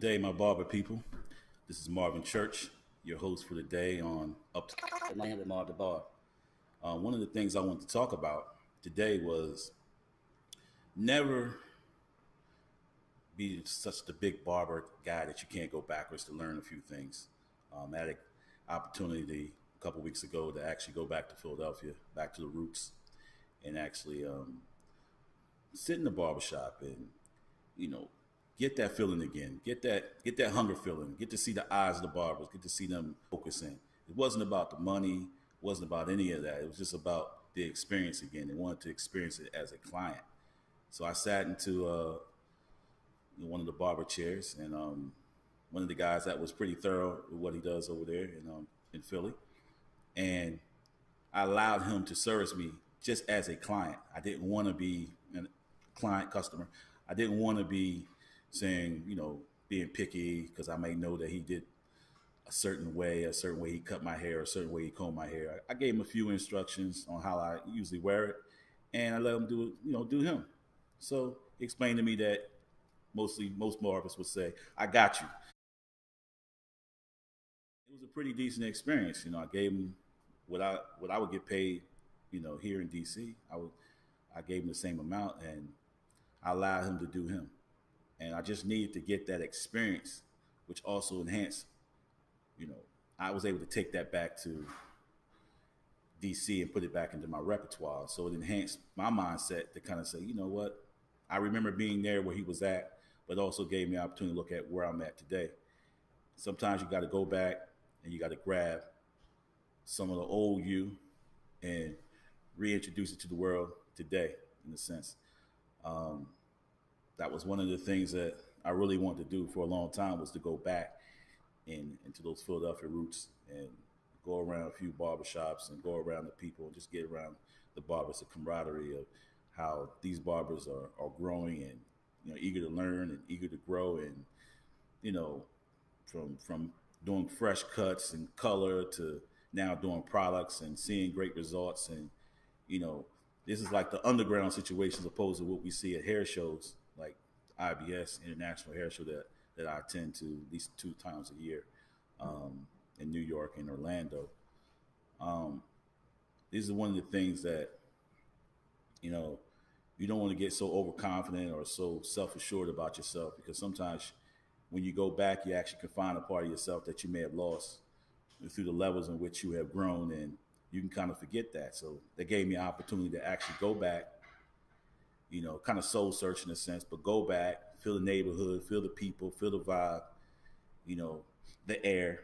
day, my barber people. This is Marvin Church, your host for the day on Up to MarvTheBarb. One of the things I wanted to talk about today was never be such the big barber guy that you can't go backwards to learn a few things. I had an opportunity a couple weeks ago to actually go back to Philadelphia, back to the roots, and actually sit in the barbershop and get that feeling again, get that hunger feeling, get to see the eyes of the barbers, get to see them focusing. It wasn't about the money, wasn't about any of that. It was just about the experience again. They wanted to experience it as a client. So I sat into one of the barber chairs, and one of the guys that was pretty thorough with what he does over there in Philly, and I allowed him to service me just as a client. I didn't want to be a client customer. I didn't want to be saying, being picky because I may know that he did a certain way he cut my hair, a certain way he combed my hair. I gave him a few instructions on how I usually wear it, and I let him do him. So he explained to me that most barbers would say, "I got you." It was a pretty decent experience. I gave him what I would get paid, here in DC. I gave him the same amount, and I allowed him to do him. And I just needed to get that experience, which also enhanced, I was able to take that back to DC and put it back into my repertoire. So it enhanced my mindset to kind of say, you know what, I remember being there where he was at, but also gave me an opportunity to look at where I'm at today. Sometimes you got to go back and you got to grab some of the old you and reintroduce it to the world today, in a sense. That was one of the things that I really wanted to do for a long time, was to go back into those Philadelphia roots and go around a few barbershops and go around the people and just get around the barbers, the camaraderie of how these barbers are growing and eager to learn and eager to grow, and from doing fresh cuts and color to now doing products and seeing great results. And this is like the underground situation as opposed to what we see at hair shows like IBS, International Hair Show, that I attend to at least 2 times a year in New York and Orlando. This is one of the things that you don't want to get so overconfident or so self-assured about yourself, because sometimes when you go back, you actually can find a part of yourself that you may have lost through the levels in which you have grown, and you can kind of forget that. So that gave me an opportunity to actually go back, kind of soul search in a sense, but go back, feel the neighborhood, feel the people, feel the vibe, the air,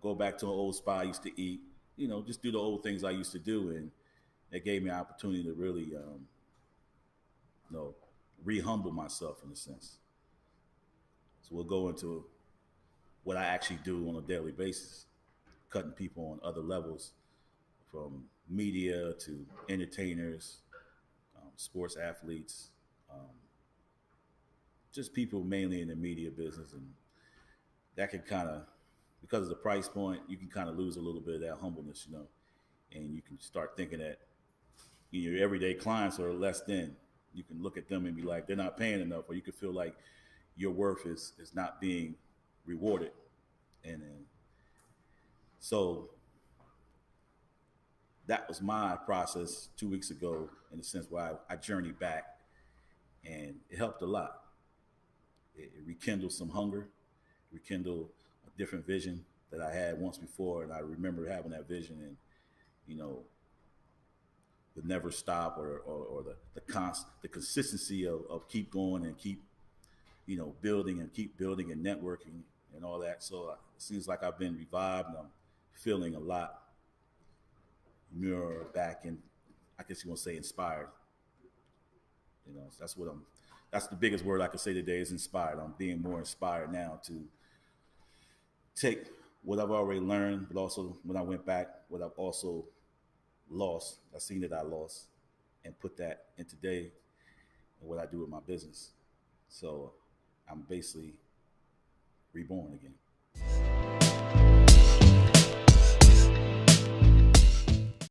go back to an old spot I used to eat, just do the old things I used to do. And it gave me an opportunity to really, re-humble myself in a sense. So we'll go into what I actually do on a daily basis, cutting people on other levels, from media to entertainers, sports athletes, just people mainly in the media business. And that can kind of, because of the price point, you can kind of lose a little bit of that humbleness, and you can start thinking that your everyday clients are less than. You can look at them and be like, they're not paying enough, or you can feel like your worth is not being rewarded. And so that was my process 2 weeks ago, in the sense where I journeyed back, and it helped a lot. It rekindled some hunger, rekindled a different vision that I had once before. And I remember having that vision, and, the never stop, or the consistency of keep going and keep, building and keep building and networking and all that. So it seems like I've been revived, and I'm feeling a lot more back, and I guess you want to say inspired. So that's the biggest word I could say today, is inspired. I'm being more inspired now to take what I've already learned, but also when I went back, what I've also lost, I seen that I lost, and put that in today and what I do with my business. So I'm basically reborn again.